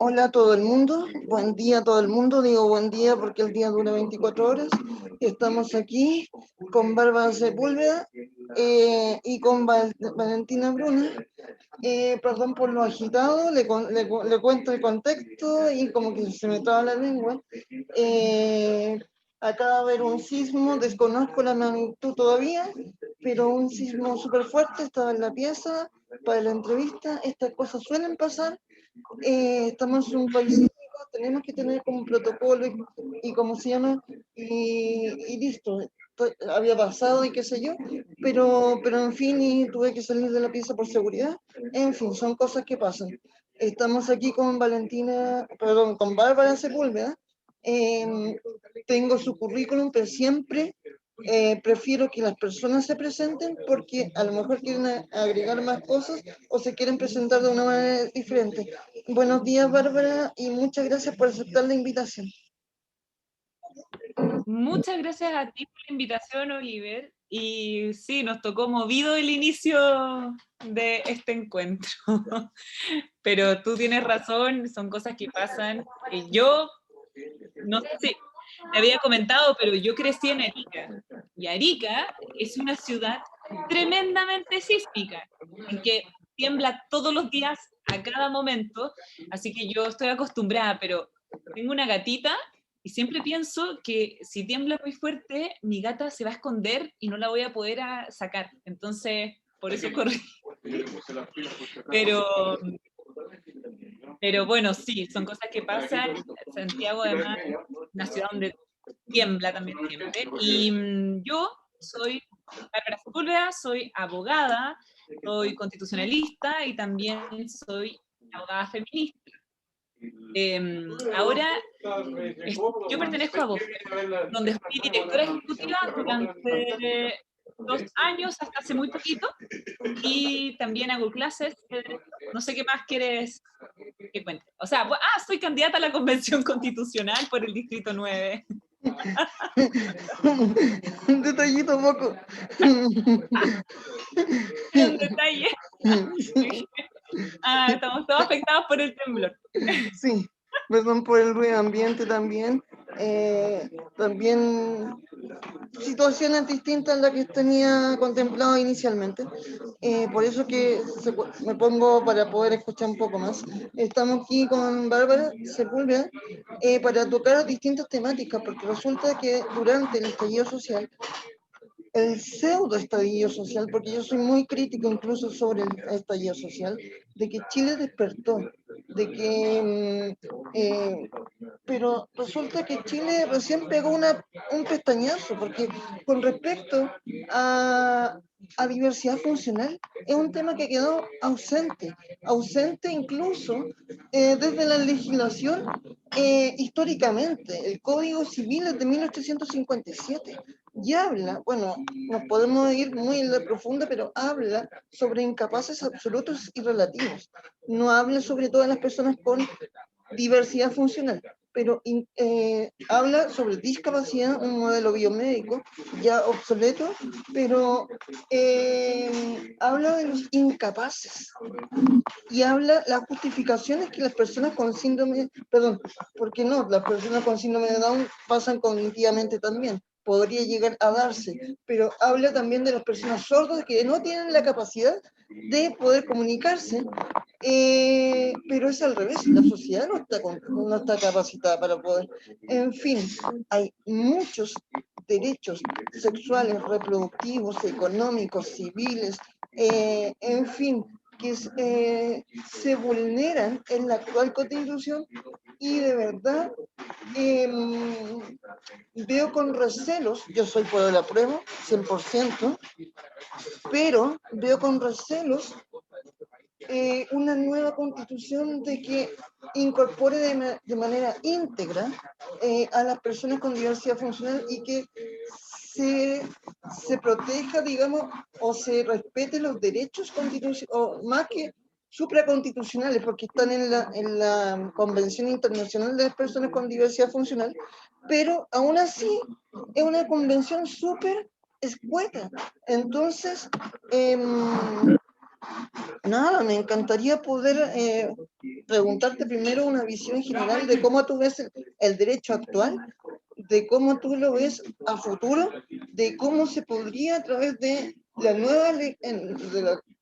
Hola a todo el mundo, buen día a todo el mundo, digo buen día porque el día dura 24 horas. Estamos aquí con Bárbara Sepúlveda y con Valentina Bruna. Perdón por lo agitado, le cuento el contexto y como que se me traba la lengua. Acaba de haber un sismo, desconozco la magnitud todavía, pero un sismo súper fuerte, estaba en la pieza para la entrevista. Estas cosas suelen pasar. Estamos en un país cívico, tenemos que tener como un protocolo y cómo se llama, y listo. Había pasado y qué sé yo, pero en fin, y tuve que salir de la pieza por seguridad. En fin, son cosas que pasan. Estamos aquí con Valentina, perdón, con Bárbara Sepúlveda. Eh, Tengo su currículum, pero siempre prefiero que las personas se presenten porque a lo mejor quieren agregar más cosas o se quieren presentar de una manera diferente. Buenos días, Bárbara, y muchas gracias por aceptar la invitación. Muchas gracias a ti por la invitación, Oliver. Y sí, nos tocó movido el inicio de este encuentro. Pero tú tienes razón, son cosas que pasan. Yo, no sé si te había comentado, pero yo crecí en Arica. Y Arica es una ciudad tremendamente sísmica, en que tiembla todos los días, a cada momento. Así que yo estoy acostumbrada, pero tengo una gatita y siempre pienso que si tiembla muy fuerte, mi gata se va a esconder y no la voy a poder sacar. Entonces, por eso corrí. Pero, pero bueno, sí, son cosas que pasan. Santiago, además, es una ciudad donde tiembla también siempre. Y yo soy Bárbara Sepúlveda, soy abogada, soy constitucionalista y también soy abogada feminista. Ahora yo pertenezco a Vox, donde fui directora ejecutiva durante 2 años hasta hace muy poquito, y también hago clases. No sé qué más quieres que cuente. O sea, soy candidata a la Convención Constitucional por el Distrito 9. Un detallito poco. Es un detalle. Estamos todos afectados por el temblor. Sí, perdón por el ruido ambiente también. También situaciones distintas a las que tenía contemplado inicialmente. Por eso que me pongo para poder escuchar un poco más. Estamos aquí con Bárbara Sepúlveda para tocar distintas temáticas, porque resulta que durante el estallido social, el pseudo estallido social, porque yo soy muy crítico incluso sobre el estallido social, de que Chile despertó, de que pero resulta que Chile recién pegó un pestañazo, porque con respecto a diversidad funcional, es un tema que quedó ausente incluso desde la legislación históricamente. El Código Civil es de 1857 y habla, bueno, nos podemos ir muy en la profunda, pero habla sobre incapaces absolutos y relativos. No habla sobre todas las personas con diversidad funcional, pero habla sobre discapacidad, un modelo biomédico ya obsoleto, pero habla de los incapaces y habla las justificaciones que las personas con síndrome, perdón, porque no, las personas con síndrome de Down pasan cognitivamente también, podría llegar a darse, pero habla también de las personas sordas que no tienen la capacidad de poder comunicarse, pero es al revés, la sociedad no está capacitada para poder. En fin, hay muchos derechos sexuales, reproductivos, económicos, civiles, en fin, que se vulneran en la actual constitución y de verdad veo con recelos, yo soy por el apruebo, 100%, pero veo con recelos una nueva constitución de que incorpore de manera íntegra a las personas con diversidad funcional y que se proteja, digamos, o se respete los derechos constitucionales, o más que supraconstitucionales, porque están en la Convención Internacional de las Personas con Diversidad Funcional, pero aún así es una convención súper escueta. Entonces, Nada, me encantaría poder preguntarte primero una visión general de cómo tú ves el derecho actual, de cómo tú lo ves a futuro, de cómo se podría a través de la nueva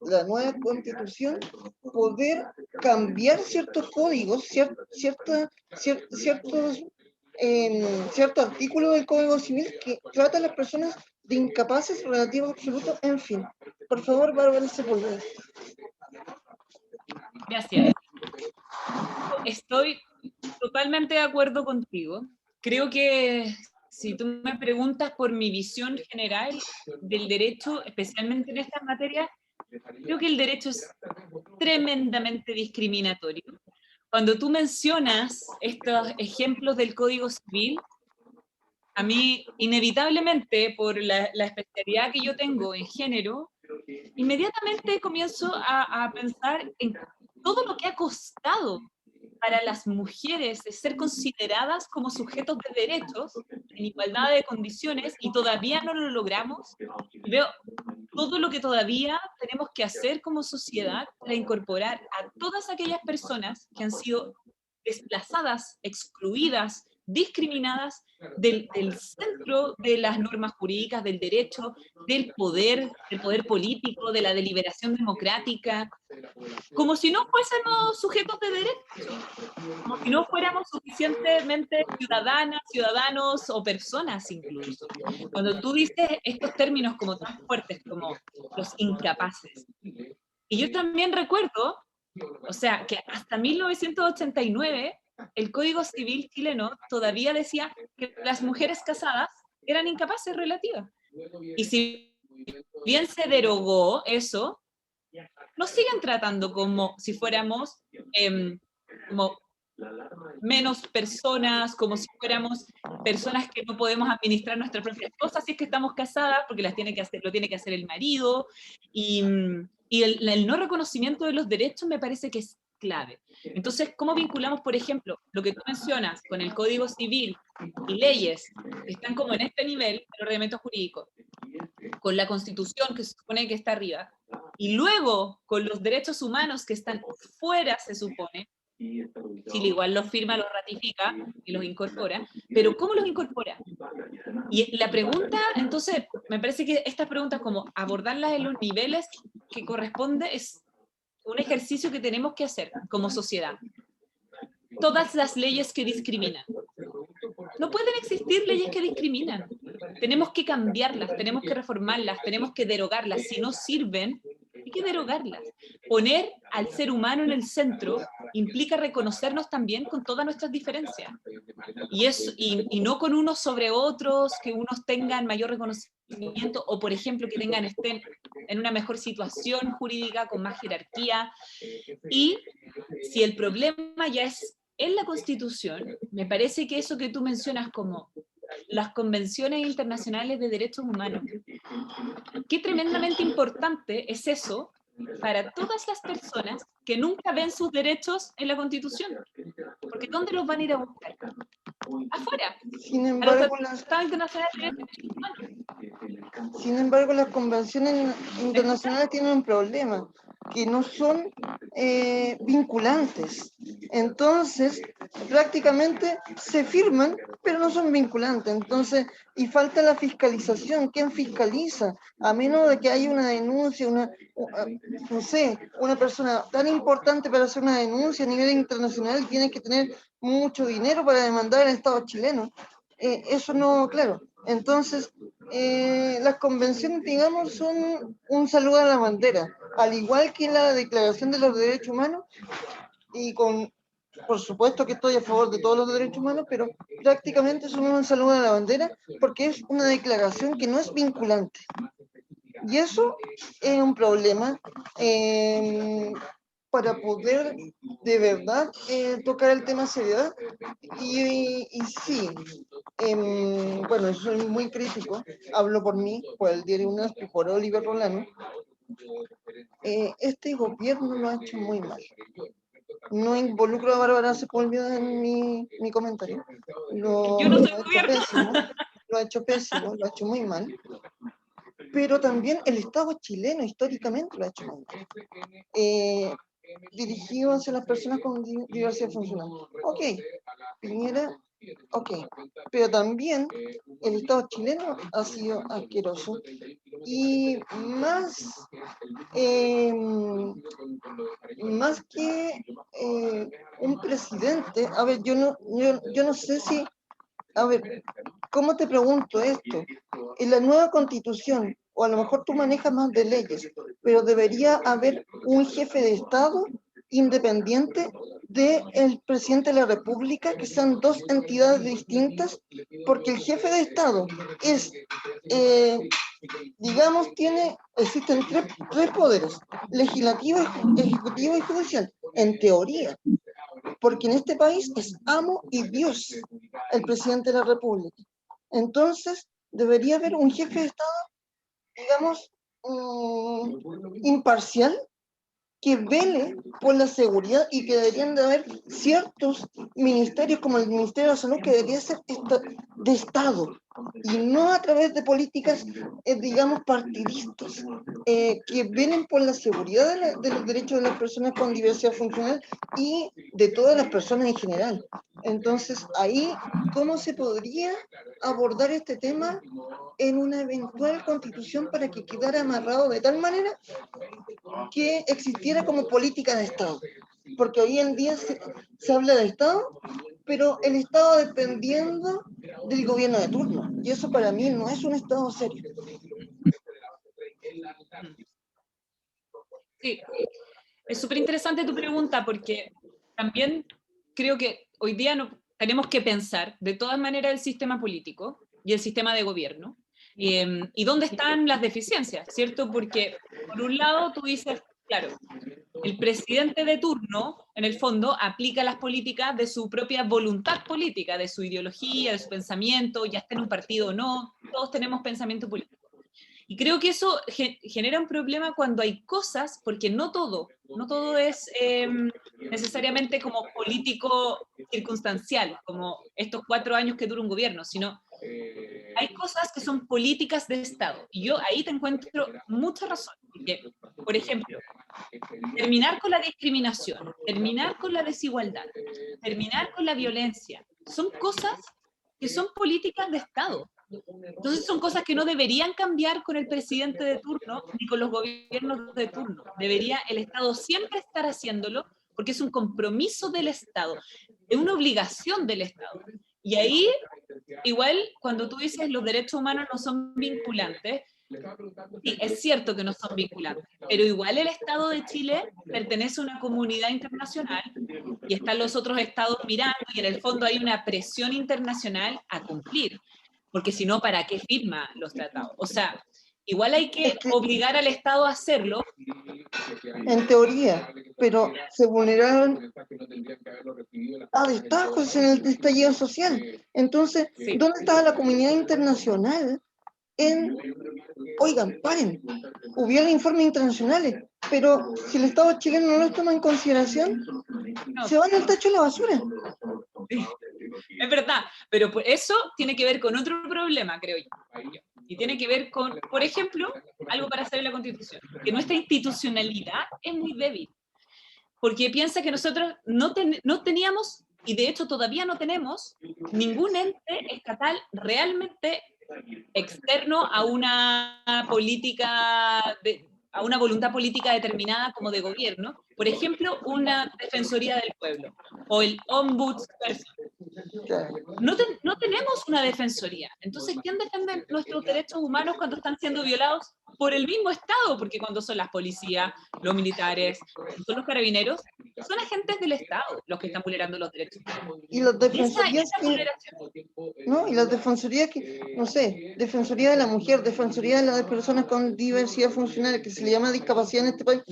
la nueva constitución poder cambiar ciertos códigos, cierto artículo del Código Civil que trata a las personas de incapaces relativos absolutos, en fin. Por favor, Bárbara Sepúlveda. Gracias. Estoy totalmente de acuerdo contigo. Creo que si tú me preguntas por mi visión general del derecho, especialmente en estas materias, creo que el derecho es tremendamente discriminatorio. Cuando tú mencionas estos ejemplos del Código Civil, a mí, inevitablemente, por la especialidad que yo tengo en género, inmediatamente comienzo a pensar en todo lo que ha costado para las mujeres de ser consideradas como sujetos de derechos en igualdad de condiciones y todavía no lo logramos. Y veo todo lo que todavía tenemos que hacer como sociedad para incorporar a todas aquellas personas que han sido desplazadas, excluidas, discriminadas del centro de las normas jurídicas, del derecho, del poder político, de la deliberación democrática, como si no fuésemos sujetos de derecho, como si no fuéramos suficientemente ciudadanas, ciudadanos o personas incluso. Cuando tú dices estos términos como tan fuertes como los incapaces, y yo también recuerdo, o sea, que hasta 1989 el Código Civil chileno todavía decía que las mujeres casadas eran incapaces relativas. Y si bien se derogó eso, nos siguen tratando como si fuéramos como menos personas, como si fuéramos personas que no podemos administrar nuestras propias cosas si es que estamos casadas, porque lo tiene que hacer el marido, y el no reconocimiento de los derechos me parece que es clave. Entonces, ¿cómo vinculamos, por ejemplo, lo que tú mencionas con el Código Civil y leyes que están como en este nivel del ordenamiento jurídico, con la Constitución que se supone que está arriba, y luego con los derechos humanos que están fuera, se supone? Chile igual los firma, los ratifica y los incorpora, pero ¿cómo los incorpora? Y la pregunta, entonces, me parece que estas preguntas, como abordarlas en los niveles que corresponde, es un ejercicio que tenemos que hacer como sociedad. Todas las leyes que discriminan. No pueden existir leyes que discriminan. Tenemos que cambiarlas, tenemos que reformarlas, tenemos que derogarlas. Si no sirven, hay que derogarlas. Poner al ser humano en el centro implica reconocernos también con todas nuestras diferencias. Y no con unos sobre otros, que unos tengan mayor reconocimiento o, por ejemplo, que estén en una mejor situación jurídica, con más jerarquía. Y si el problema ya es en la Constitución, me parece que eso que tú mencionas como las convenciones internacionales de derechos humanos, qué tremendamente importante es eso para todas las personas que nunca ven sus derechos en la Constitución. Porque ¿dónde los van a ir a buscar? Afuera. Sin embargo, las convenciones internacionales tienen un problema, que no son vinculantes. Entonces, prácticamente se firman, pero no son vinculantes. Entonces, y falta la fiscalización. ¿Quién fiscaliza? A menos de que haya una denuncia, no sé, una persona tan importante para hacer una denuncia a nivel internacional tiene que tener mucho dinero para demandar al Estado chileno. Eso no, claro. Entonces, las convenciones, digamos, son un saludo a la bandera, al igual que la Declaración de los Derechos Humanos, y por supuesto que estoy a favor de todos los derechos humanos, pero prácticamente son un saludo a la bandera porque es una declaración que no es vinculante. Y eso es un problema para poder de verdad tocar el tema seriedad. Y sí, bueno, yo soy muy crítico, hablo por mí, por el diario UNAS y por Oliver Rolano. Este gobierno lo ha hecho muy mal. No involucro a Bárbara Sepúlveda en mi comentario. Yo no soy gobierno. Lo ha hecho pésimo, lo ha hecho muy mal. pero también el Estado chileno históricamente lo ha hecho mal. Dirigido hacia las personas con diversidad funcional. Ok, Piñera, ok, pero también el Estado chileno ha sido asqueroso y eh, más que un presidente, a ver, yo no sé si, a ver, ¿cómo te pregunto esto? En la nueva constitución, o a lo mejor tú manejas más de leyes, pero debería haber un jefe de Estado independiente del presidente de la República, que sean dos entidades distintas, porque el jefe de Estado es, digamos, existen tres poderes, legislativo, ejecutivo y judicial, en teoría, porque en este país es amo y Dios el presidente de la República. Entonces, debería haber un jefe de Estado, digamos, imparcial, que vele por la seguridad y que deberían de haber ciertos ministerios como el Ministerio de Salud que debería ser de Estado y no a través de políticas, digamos, partidistas, que velen por la seguridad de los derechos de las personas con diversidad funcional y de todas las personas en general. Entonces, ahí, ¿cómo se podría abordar este tema en una eventual constitución para que quedara amarrado de tal manera que existiera como política de Estado? Porque hoy en día se habla de Estado, pero el Estado dependiendo del gobierno de turno. Y eso para mí no es un Estado serio. Sí, es súper interesante tu pregunta porque también creo que hoy día tenemos que pensar de todas maneras el sistema político y el sistema de gobierno y dónde están las deficiencias, ¿cierto? Porque por un lado tú dices, claro, el presidente de turno, en el fondo, aplica las políticas de su propia voluntad política, de su ideología, de su pensamiento, ya esté en un partido o no, todos tenemos pensamiento político. Y creo que eso genera un problema cuando hay cosas, porque no todo es necesariamente como político circunstancial, como estos 4 años que dura un gobierno, sino hay cosas que son políticas de Estado. Y yo ahí te encuentro mucha razón. Porque, por ejemplo, terminar con la discriminación, terminar con la desigualdad, terminar con la violencia, son cosas que son políticas de Estado. Entonces son cosas que no deberían cambiar con el presidente de turno ni con los gobiernos de turno. Debería el Estado siempre estar haciéndolo porque es un compromiso del Estado, es una obligación del Estado. Y ahí, igual, cuando tú dices los derechos humanos no son vinculantes, sí, es cierto que no son vinculantes, pero igual el Estado de Chile pertenece a una comunidad internacional y están los otros estados mirando y en el fondo hay una presión internacional a cumplir, porque si no, ¿para qué firma los tratados? O sea, igual hay Es que que obligar al Estado a hacerlo. en teoría, pero se vulneraron a destajos en el estallido social. Entonces, Sí. ¿dónde estaba la comunidad internacional en, oigan, paren, hubieron informes internacionales, pero si el Estado chileno no los toma en consideración, No, se van al tacho de la basura? es verdad, pero eso tiene que ver con otro problema, creo yo. Y tiene que ver con, por ejemplo, algo para hacer en la Constitución, que nuestra institucionalidad es muy débil, porque piensa que nosotros no teníamos, y de hecho todavía no tenemos, ningún ente estatal realmente externo a una política, a una voluntad política determinada como de gobierno. Por ejemplo, una Defensoría del Pueblo o el Ombudsperson. No tenemos una defensoría. Entonces, ¿quién defiende nuestros derechos humanos cuando están siendo violados? Por el mismo Estado, porque cuando son las policías, los militares, son los carabineros, son agentes del Estado los que están vulnerando los derechos humanos. Y las Y esa defensorías vulneración. ¿no? Y las defensorías que, no sé, Defensoría de la Mujer, Defensoría de las personas con diversidad funcional, que se le llama discapacidad en este país,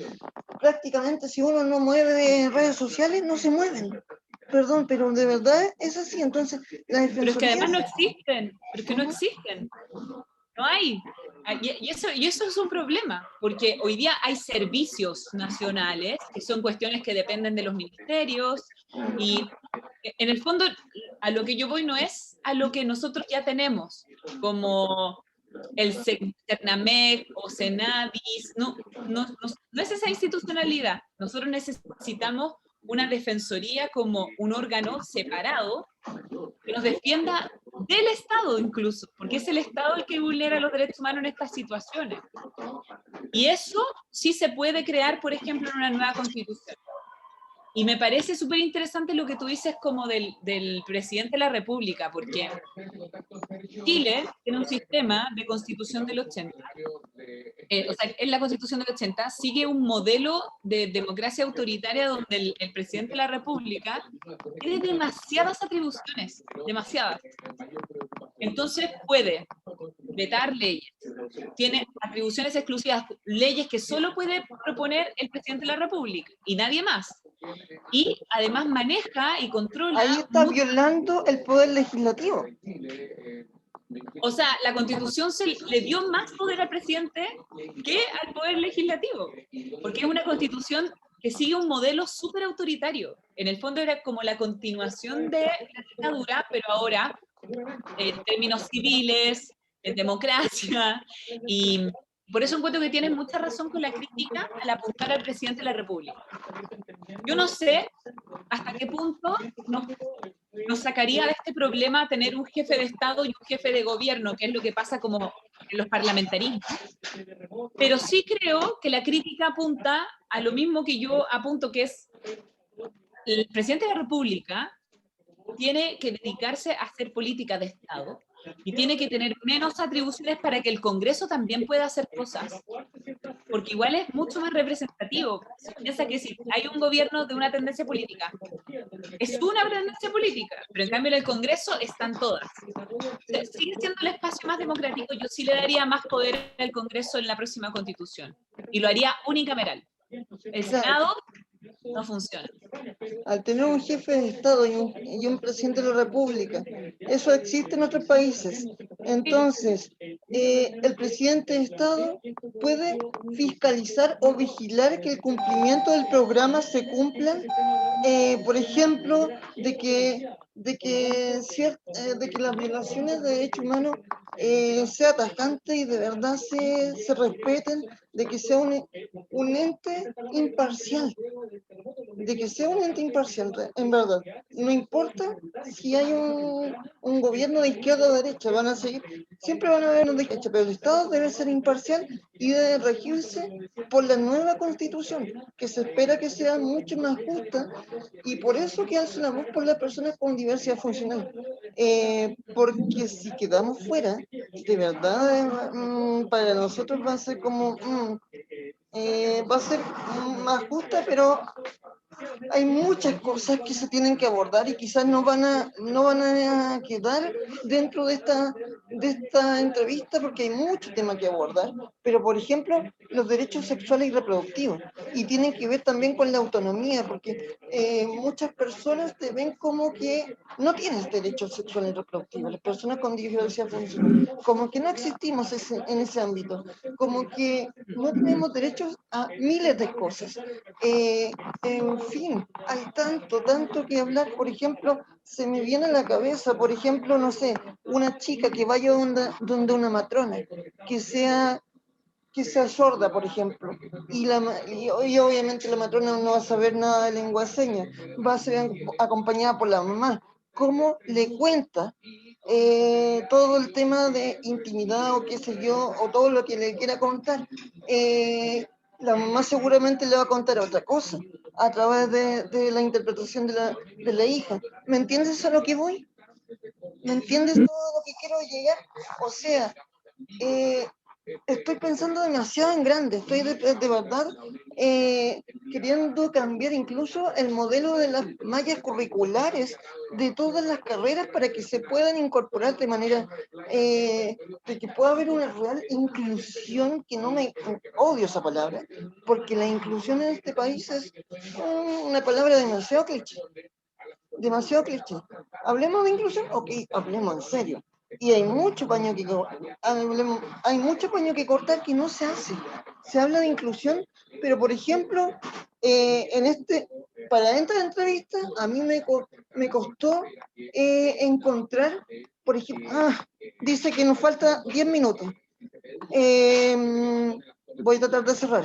prácticamente si uno no mueve redes sociales, no se mueven. Perdón, pero de verdad es así. Entonces, la Pero es que defensoría... además no existen, pero es que no existen. No hay. Y eso es un problema, porque hoy día hay servicios nacionales, que son cuestiones que dependen de los ministerios, y en el fondo a lo que yo voy no es a lo que nosotros ya tenemos, como el Cernamec o Senadis, no es esa institucionalidad. Nosotros necesitamos una defensoría como un órgano separado que nos defienda del Estado incluso, porque es el Estado el que vulnera los derechos humanos en estas situaciones. Y eso sí se puede crear, por ejemplo, en una nueva constitución. Y me parece súper interesante lo que tú dices como del presidente de la República, porque Chile tiene un sistema de constitución del 80, o sea, en la constitución del 80 sigue un modelo de democracia autoritaria donde el presidente de la República tiene demasiadas atribuciones, demasiadas. Entonces puede vetar leyes, tiene atribuciones exclusivas, leyes que solo puede proponer el presidente de la República y nadie más. Y además maneja y controla... Ahí está violando el poder legislativo. O sea, la Constitución le dio más poder al presidente que al poder legislativo, porque es una Constitución que sigue un modelo súper autoritario. En el fondo era como la continuación de la dictadura, pero ahora en términos civiles, en democracia, y por eso encuentro que tienes mucha razón con la crítica al apuntar al presidente de la República. Yo no sé hasta qué punto nos sacaría de este problema tener un jefe de Estado y un jefe de gobierno, que es lo que pasa como en los parlamentarismos. Pero sí creo que la crítica apunta a lo mismo que yo apunto, que es el presidente de la República tiene que dedicarse a hacer política de Estado y tiene que tener menos atribuciones para que el Congreso también pueda hacer cosas, porque igual es mucho más representativo. Se piensa que si hay un gobierno de una tendencia política, es una tendencia política, pero en cambio en el Congreso están todas. O sea, sigue siendo el espacio más democrático. Yo sí le daría más poder al Congreso en la próxima Constitución, y lo haría unicameral. El Senado no funciona. Al tener un jefe de Estado y un presidente de la República, eso existe en otros países. Entonces, el presidente de Estado puede fiscalizar o vigilar que el cumplimiento del programa se cumpla, por ejemplo, de que las violaciones de derechos humanos sea tajante y de verdad se respeten, de que sea un ente imparcial, en verdad. No importa si hay un gobierno de izquierda o derecha, siempre van a haber unos de derecha, pero el Estado debe ser imparcial y debe regirse por la nueva Constitución, que se espera que sea mucho más justa, y por eso que alza la voz por las personas con diversidad funcional. Porque si quedamos fuera, de verdad, para nosotros va a ser como... va a ser más justa, pero hay muchas cosas que se tienen que abordar y quizás no van a quedar dentro de esta entrevista porque hay mucho tema que abordar, pero por ejemplo los derechos sexuales y reproductivos, y tienen que ver también con la autonomía, porque muchas personas te ven como que no tienes derechos sexuales y reproductivos, las personas con diversidad funcional, como que no existimos en ese ámbito, como que no tenemos derechos a miles de cosas. En fin, hay tanto que hablar. Por ejemplo, se me viene a la cabeza, por ejemplo, no sé, una chica que vaya donde una matrona, que sea sorda, por ejemplo, y obviamente la matrona no va a saber nada de lengua de señas, va a ser acompañada por la mamá. ¿Cómo le cuenta todo el tema de intimidad o qué sé yo, o todo lo que le quiera contar? La mamá seguramente le va a contar otra cosa a través de la interpretación de la hija. ¿Me entiendes a lo que voy? ¿Me entiendes todo lo que quiero llegar? O sea, estoy pensando demasiado en grande, estoy de verdad queriendo cambiar incluso el modelo de las mallas curriculares de todas las carreras para que se puedan incorporar de manera de que pueda haber una real inclusión, que no me odio esa palabra, porque la inclusión en este país es una palabra demasiado cliché. Demasiado cliché. ¿Hablemos de inclusión? Ok, hablemos en serio. Y hay mucho paño que cortar que no se hace. Se habla de inclusión, pero por ejemplo, para esta entrevista, a mí me costó encontrar, por ejemplo, dice que nos falta 10 minutos. Voy a tratar de cerrar.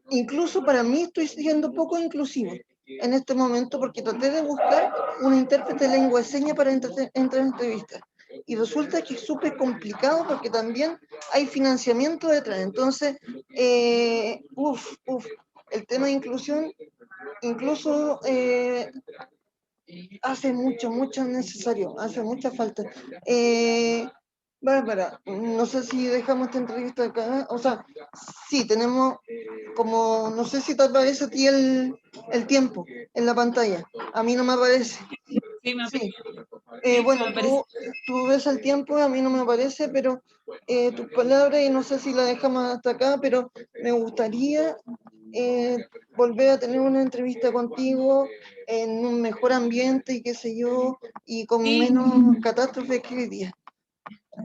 Incluso para mí estoy siendo poco inclusivo en este momento porque traté de buscar una intérprete de lengua de señas para entrar en entrevistas. Y resulta que es súper complicado porque también hay financiamiento detrás. Entonces, el tema de inclusión incluso hace mucho necesario, hace mucha falta. Bárbara, no sé si dejamos esta entrevista acá, o sea, sí, tenemos como, no sé si te aparece a ti el tiempo en la pantalla, a mí no me aparece. Sí, Sí. sí, Bueno, me parece. tú ves el tiempo, a mí no me aparece, pero tus palabras, y no sé si la dejamos hasta acá, pero me gustaría volver a tener una entrevista contigo en un mejor ambiente y qué sé yo, y con Sí, menos catástrofes que hoy día.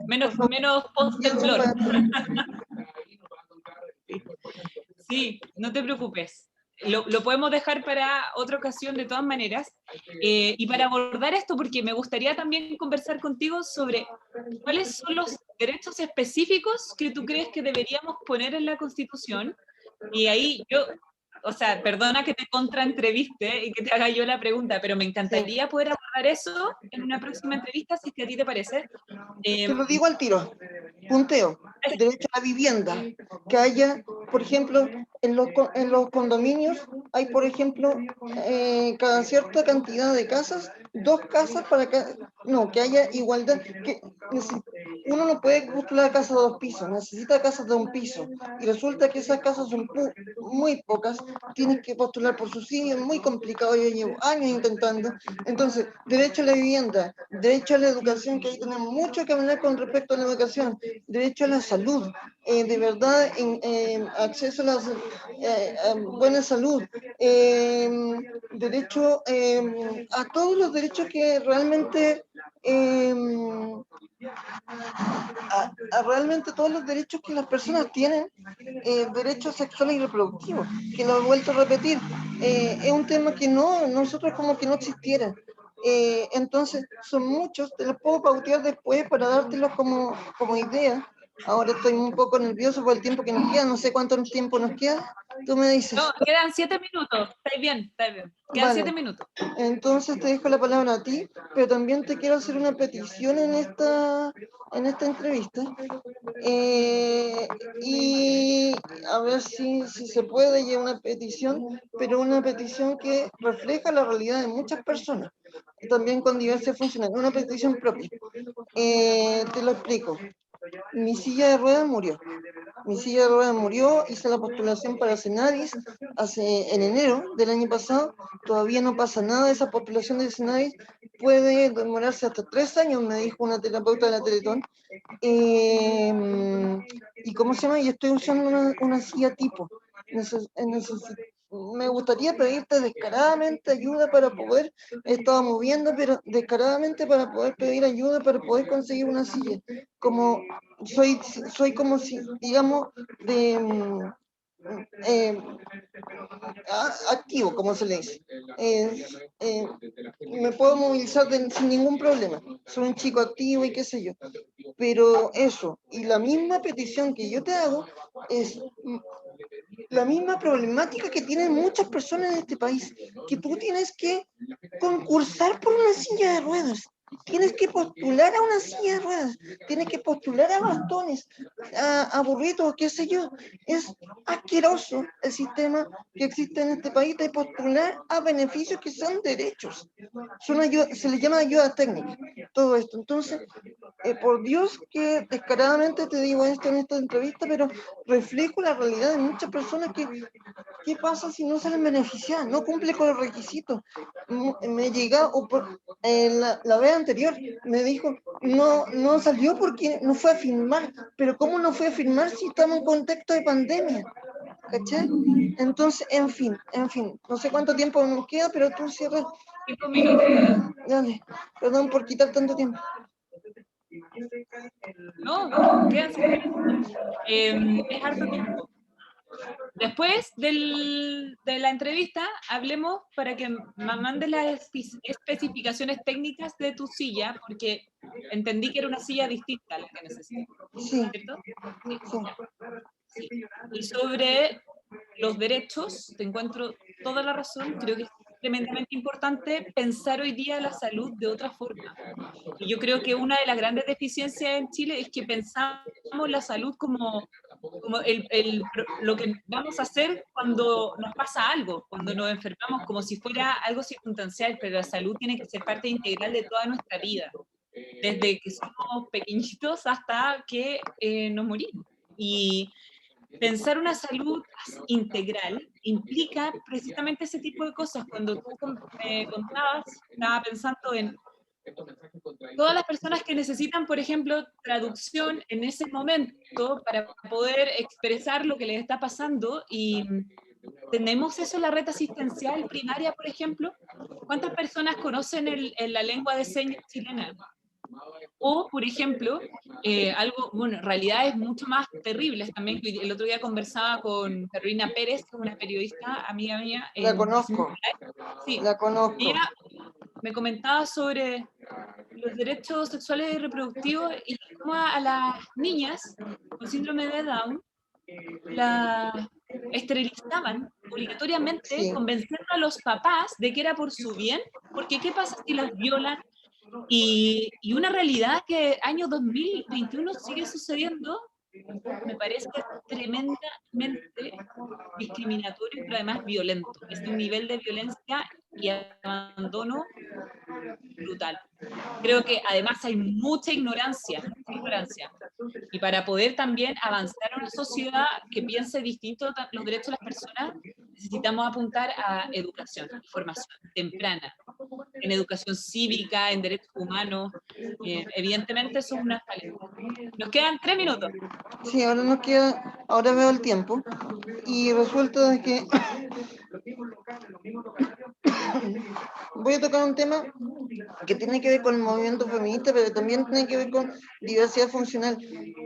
menos Piensa post-temblor. para ti. Sí, no te preocupes. Lo podemos dejar para otra ocasión de todas maneras. Y para abordar esto, porque me gustaría también conversar contigo sobre cuáles son los derechos específicos que tú crees que deberíamos poner en la Constitución. Y ahí yo, o sea, perdona que te contraentreviste y que te haga yo la pregunta, pero me Sí. encantaría poder abordar eso en una próxima entrevista, si es que a ti te parece. Te Eh, lo digo al tiro, punteo, derecho a la vivienda, que haya, por ejemplo, en los condominios hay, por ejemplo, cada cierta cantidad de casas, 2 casas para que, no, que haya igualdad, que uno no puede postular casas de 2 pisos, necesita casas de 1 piso, y resulta que esas casas son muy pocas, tienes que postular por subsidio, es muy complicado, yo llevo años intentando. Entonces, derecho a la vivienda, derecho a la educación, que ahí tenemos mucho que hablar con respecto a la educación, derecho a la salud, de verdad, acceso a la buena salud, derecho a todos los derechos que realmente, a realmente todos los derechos que las personas tienen, derechos sexuales y reproductivos, que lo he vuelto a repetir, es un tema que nosotros como que no existiera. Entonces, son muchos, te los puedo pautear después para dártelos como idea. Ahora estoy un poco nervioso por el tiempo que nos queda, no sé cuánto tiempo nos queda, tú me dices. no, quedan 7 minutos, estáis bien, estáis bien. Quedan Vale, 7 minutos. entonces te dejo la palabra a ti, pero también te quiero hacer una petición en esta entrevista. Y a ver si se puede llevar una petición, pero una petición que refleja la realidad de muchas personas, también con diversos funcionarios, una petición propia. Te lo explico. Mi silla de ruedas murió. Mi silla de ruedas murió, hice la postulación para Senadis en enero del año pasado, todavía no pasa nada de esa postulación de Senadis, puede demorarse hasta 3 años, me dijo una terapeuta de la Teletón. ¿Y cómo se llama? Y estoy usando una silla tipo. Me gustaría pedirte descaradamente ayuda para poder, he estado moviendo, pero descaradamente para poder pedir ayuda, para poder conseguir una silla. Como soy como si, digamos, de eh, activo, como se le dice. Me puedo movilizar sin ningún problema. Soy un chico activo y qué sé yo. Pero eso, y la misma petición que yo te hago es la misma problemática que tienen muchas personas en este país, que tú tienes que concursar por una silla de ruedas. Tienes que postular a una silla de ruedas, tienes que postular a bastones, a burritos, qué sé yo. Es asqueroso el sistema que existe en este país de postular a beneficios que son derechos. Se les llama ayuda técnica, todo esto. Entonces, por Dios que descaradamente te digo esto en esta entrevista, pero reflejo la realidad de muchas personas que, ¿qué pasa si no salen beneficiadas? No cumple con los requisitos. Me llega, la vez anterior me dijo, no salió porque no fue a firmar, pero ¿cómo no fue a firmar si estamos en contexto de pandemia? ¿Cachai? Entonces, en fin, no sé cuánto tiempo nos queda, pero tú cierras. 5 minutos. Dale, perdón por quitar tanto tiempo. No, quedan 5 minutos. Es harto tiempo. Después de la entrevista, hablemos para que me mandes las especificaciones técnicas de tu silla, porque entendí que era una silla distinta a la que necesito, Sí, ¿cierto? Sí, sí. sí. Y sobre los derechos, te encuentro toda la razón, creo que es tremendamente importante pensar hoy día la salud de otra forma. Y yo creo que una de las grandes deficiencias en Chile es que pensamos la salud como lo que vamos a hacer cuando nos pasa algo, cuando nos enfermamos, como si fuera algo circunstancial, pero la salud tiene que ser parte integral de toda nuestra vida, desde que somos pequeñitos hasta que nos morimos. Y pensar una salud integral implica precisamente ese tipo de cosas. Cuando tú me contabas, estaba pensando en todas las personas que necesitan, por ejemplo, traducción en ese momento para poder expresar lo que les está pasando y tenemos eso en la red asistencial primaria, por ejemplo. ¿Cuántas personas conocen la lengua de señas chilena? O, por ejemplo, algo, bueno, realidades mucho más terribles también. El otro día conversaba con Carolina Pérez, que es una periodista, amiga mía, La en conozco, sí, la conozco. ella me comentaba sobre los derechos sexuales y reproductivos y cómo a las niñas con síndrome de Down la esterilizaban obligatoriamente, Sí. convenciendo a los papás de que era por su bien, porque ¿qué pasa si las violan? Y una realidad que año 2021 sigue sucediendo, me parece tremendamente discriminatorio, pero además violento. Es un nivel de violencia y abandono brutal. Creo que además hay mucha ignorancia, mucha ignorancia. Y para poder también avanzar en una sociedad que piense distinto los derechos de las personas, necesitamos apuntar a educación, formación temprana, en educación cívica, en derechos humanos. Evidentemente eso es una falencia. Nos quedan 3 minutos. Sí, ahora nos queda, ahora veo el tiempo y resulta de que voy a tocar un tema que tiene que ver con el movimiento feminista, pero también tiene que ver con diversidad funcional.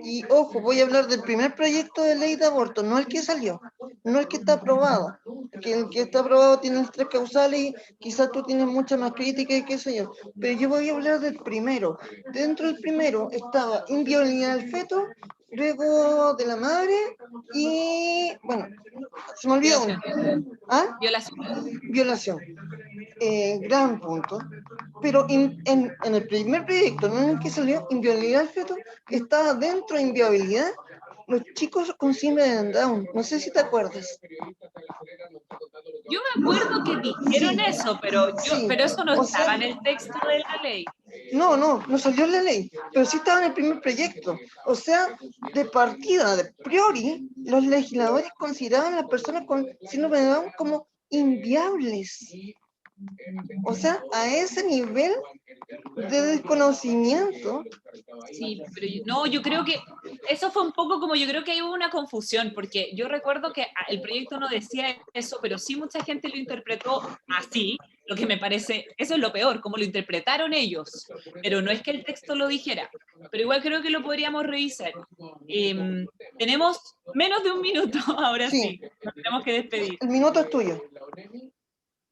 Y ojo, voy a hablar del primer proyecto de ley de aborto, no el que salió, no el que está aprobado. Que el que está aprobado tiene las 3 causales y quizás tú tienes mucha más crítica y qué sé yo. Pero yo voy a hablar del primero. Dentro del primero estaba inviolabilidad del feto, luego de la madre y, bueno, se me olvidó uno. Violación. ¿Ah? Violación. Violación. Gran punto. Pero en el primer proyecto, no en el que salió inviolabilidad del feto, estaba dentro de inviolabilidad los chicos con síndrome de Down. No sé si te acuerdas. Yo me acuerdo que dijeron Sí, eso, sí. pero eso no O sea, estaba en el texto de la ley. no salió en la ley, pero sí estaba en el primer proyecto. O sea, de partida, de priori, los legisladores consideraban a las personas con síndrome de Down como inviables. O sea, a ese nivel de desconocimiento. Sí, pero no, yo creo que eso fue un poco como yo creo que ahí hubo una confusión, porque yo recuerdo que el proyecto no decía eso, pero sí mucha gente lo interpretó así, lo que me parece, eso es lo peor, como lo interpretaron ellos, pero no es que el texto lo dijera, pero igual creo que lo podríamos revisar. Tenemos menos de un minuto, ahora Sí, sí, nos tenemos que despedir. el minuto es tuyo.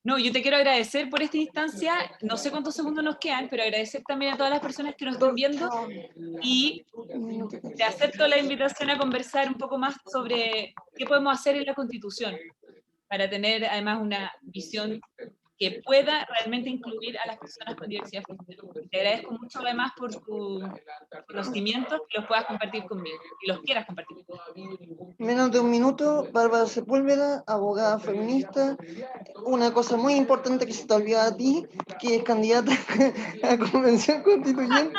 No, yo te quiero agradecer por esta instancia, no sé cuántos segundos nos quedan, pero agradecer también a todas las personas que nos están viendo y te acepto la invitación a conversar un poco más sobre qué podemos hacer en la Constitución para tener además una visión que pueda realmente incluir a las personas con diversidad funcional. Te agradezco mucho además por tus conocimientos, que los puedas compartir conmigo y los quieras compartir conmigo. Menos de un minuto, Bárbara Sepúlveda, abogada feminista. Una cosa muy importante que se te olvidó a ti, que es candidata a la Convención Constituyente.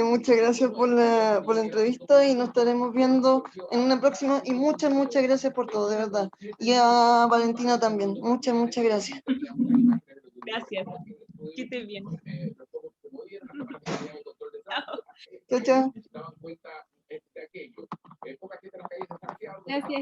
Muchas gracias por la entrevista y nos estaremos viendo en una próxima. Y muchas gracias por todo, de verdad. Y a Valentina también. Muchas gracias. Gracias. Que estés bien. Chao. Chao. Gracias.